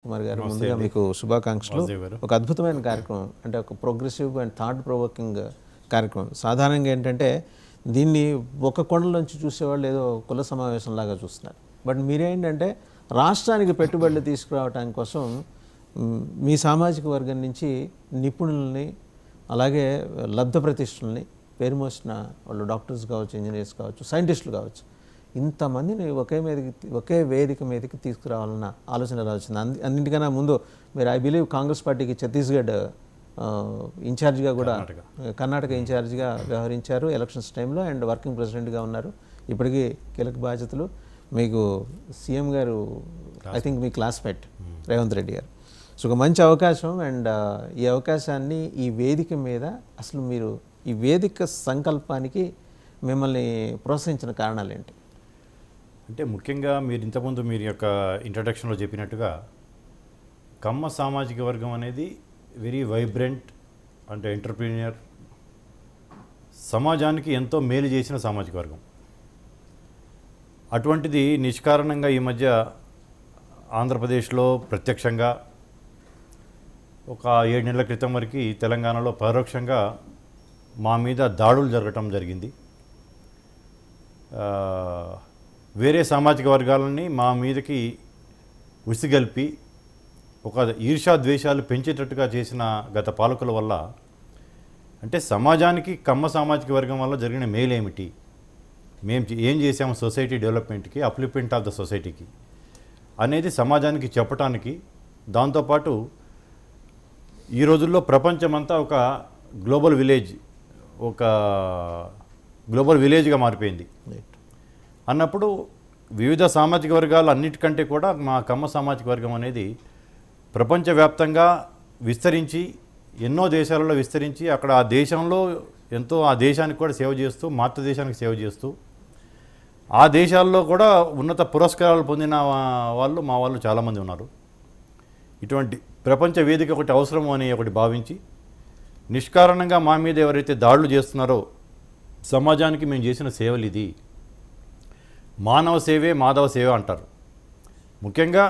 కుమార్ గారు ముందుగా మీకు శుభాకాంక్షలు. ఒక అద్భుతమైన కార్యక్రమం, అంటే ఒక ప్రోగ్రెసివ్ అండ్ థాట్ ప్రొవోకింగ్ కార్యక్రమం. సాధారణంగా ఏంటంటే దీన్ని ఒక కొండల నుంచి చూసేవాళ్ళు ఏదో కుల సమావేశంలాగా చూస్తున్నారు. బట్ మీరేంటంటే రాష్ట్రానికి పెట్టుబడులు తీసుకురావడానికి కోసం మీ సామాజిక వర్గం నుంచి నిపుణుల్ని, అలాగే లబ్ధ ప్రతిష్ఠుల్ని, పేరు మోసిన వాళ్ళు డాక్టర్స్ కావచ్చు, ఇంజనీర్స్ కావచ్చు, సైంటిస్టులు కావచ్చు, ఇంతమందిని ఒకే వేదిక మీదకి తీసుకురావాలన్న ఆలోచన ఎలా వచ్చింది? అన్నింటికన్నా ముందు మీరు ఐ బిలీవ్ కాంగ్రెస్ పార్టీకి ఛత్తీస్గఢ్ ఇన్ఛార్జిగా కూడా, కర్ణాటక ఇన్ఛార్జిగా వ్యవహరించారు ఎలక్షన్స్ టైంలో, అండ్ వర్కింగ్ ప్రెసిడెంట్గా ఉన్నారు. ఇప్పటికీ కీలక బాధ్యతలు. మీకు సీఎం గారు I think me classmate Revanth Reddy గారు. సో ఒక మంచి అవకాశం, అండ్ ఈ అవకాశాన్ని ఈ వేదిక మీద అసలు మీరు ఈ వేదిక సంకల్పానికి మిమ్మల్ని ప్రోత్సహించిన కారణాలు ఏంటి? అంటే ముఖ్యంగా మీరు ఇంతకుముందు మీరు యొక్క ఇంట్రడక్షన్లో చెప్పినట్టుగా కమ్మ సామాజిక వర్గం అనేది వెరీ వైబ్రెంట్, అంటే ఎంటర్ప్రీనియర్, సమాజానికి ఎంతో మేలు చేసిన సామాజిక వర్గం. అటువంటిది నిష్కారణంగా ఈ మధ్య ఆంధ్రప్రదేశ్లో ప్రత్యక్షంగా, ఒక 7 నెలల క్రితం వరకు తెలంగాణలో పరోక్షంగా మా మీద దాడులు జరగటం జరిగింది. వేరే సామాజిక వర్గాలని మా మీదకి ఉసిగల్పి ఒక ఈర్ష్యా ద్వేషాలు పెంచేటట్టుగా చేసిన గత పాలకుల వల్ల, అంటే సమాజానికి కమ్మ సామాజిక వర్గం వల్ల జరిగిన మేలు ఏమిటి, మేము ఏం చేసాము సొసైటీ డెవలప్మెంట్కి, అప్లిప్మెంట్ ఆఫ్ ద సొసైటీకి అనేది సమాజానికి చెప్పటానికి, దాంతోపాటు ఈ రోజుల్లో ప్రపంచమంతా ఒక గ్లోబల్ విలేజ్గా మారిపోయింది అన్నప్పుడు వివిధ సామాజిక వర్గాలు అన్నిటికంటే కూడా మా కమ్మ సామాజిక వర్గం అనేది ప్రపంచవ్యాప్తంగా విస్తరించి, ఎన్నో దేశాలలో విస్తరించి, అక్కడ ఆ దేశంలో ఎంతో ఆ దేశానికి కూడా సేవ చేస్తూ, మాతృదేశానికి సేవ చేస్తూ, ఆ దేశాల్లో కూడా ఉన్నత పురస్కారాలు పొందిన వాళ్ళు మా వాళ్ళు చాలామంది ఉన్నారు. ఇటువంటి ప్రపంచ వేదిక ఒకటి అవసరము అని ఒకటి భావించి, నిష్కారణంగా మా మీద ఎవరైతే దాడులు చేస్తున్నారో, సమాజానికి మేము చేసిన సేవలు ఇది, మానవ సేవే మాధవ సేవ అంటారు. ముఖ్యంగా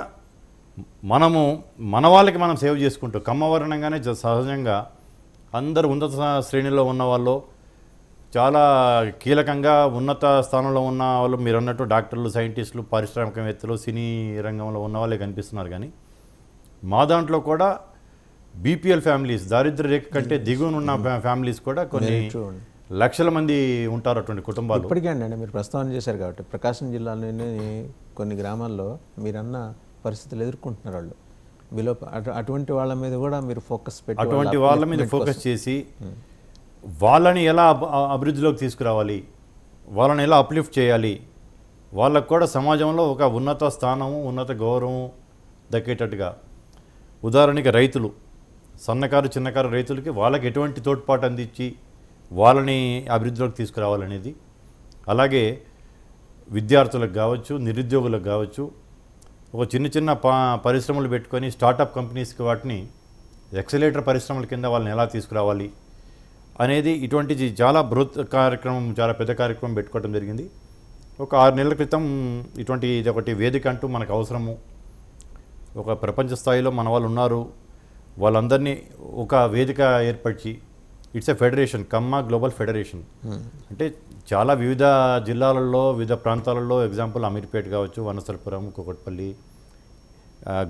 మనము మన వాళ్ళకి మనం సేవ చేసుకుంటూ, కమ్మవర్ణంగానే సహజంగా అందరు ఉన్నత శ్రేణిలో ఉన్న వాళ్ళు, చాలా కీలకంగా ఉన్నత స్థానంలో ఉన్న వాళ్ళు, మీరు అన్నట్టు డాక్టర్లు, సైంటిస్టులు, పారిశ్రామికవేత్తలు, సినీ రంగంలో ఉన్న వాళ్ళే కనిపిస్తున్నారు. కానీ మా దాంట్లో కూడా బీపీఎల్ ఫ్యామిలీస్, దారిద్ర్య రేఖ కంటే దిగువనున్న ఫ్యామిలీస్ కూడా కొన్ని లక్షల మంది ఉంటారు, అటువంటి కుటుంబాలు. ఇప్పటికే అండి మీరు ప్రస్తావన చేశారు కాబట్టి, ప్రకాశం జిల్లాలోని కొన్ని గ్రామాల్లో మీరన్న పరిస్థితులు ఎదుర్కొంటున్నారు వాళ్ళు. అటువంటి వాళ్ళ మీద కూడా మీరు ఫోకస్ పెట్టి, అటువంటి వాళ్ళ మీద ఫోకస్ చేసి వాళ్ళని ఎలా అభివృద్ధిలోకి తీసుకురావాలి, వాళ్ళని ఎలా అప్లిఫ్ట్ చేయాలి, వాళ్ళకు కూడా సమాజంలో ఒక ఉన్నత స్థానము, ఉన్నత గౌరవం దక్కేటట్టుగా. ఉదాహరణకి రైతులు, సన్నకారు చిన్నకారు రైతులకి వాళ్ళకి ఎటువంటి తోడ్పాటు అందించి వాళ్ళని అభివృద్ధిలోకి తీసుకురావాలనేది, అలాగే విద్యార్థులకు కావచ్చు, నిరుద్యోగులకు కావచ్చు, ఒక చిన్న పరిశ్రమలు పెట్టుకొని స్టార్టప్ కంపెనీస్కి వాటిని ఎక్సలేటర్ పరిశ్రమల కింద వాళ్ళని ఎలా తీసుకురావాలి అనేది, ఇటువంటిది చాలా బృహత్ కార్యక్రమం, చాలా పెద్ద కార్యక్రమం పెట్టుకోవడం జరిగింది. ఒక 6 నెలల క్రితం ఇది ఒకటి వేదిక అంటూ మనకు అవసరము, ఒక ప్రపంచ స్థాయిలో మన వాళ్ళు ఉన్నారు, వాళ్ళందరినీ ఒక వేదిక ఏర్పరిచి, it's a federation, Kamma global federation. అంటే చాలా వివిధ జిల్లాలలో, వివిధ ప్రాంతాలలో, ఎగ్జాంపుల్ అమీర్పేట కావచ్చు, వనసలపురం, కూకట్పల్లి,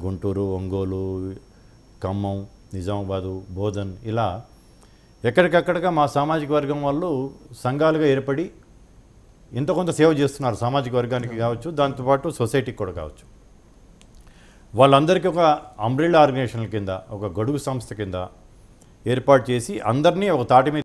గుంటూరు, ఒంగోలు, ఖమ్మం, నిజామాబాదు, బోధన్, ఇలా ఎక్కడికక్కడగా మా సామాజిక వర్గం వాళ్ళు సంఘాలుగా ఏర్పడి ఎంతో కొంత సేవ చేస్తున్నారు, సామాజిక వర్గానికి కావచ్చు, దాంతోపాటు సొసైటీకి కూడా కావచ్చు. వాళ్ళందరికీ ఒక అంబ్రెల్లా ఆర్గనైజేషన్ల కింద, ఒక గొడుగు సంస్థ కింద ఏర్పాటు చేసి అందరినీ ఒక తాటి మీద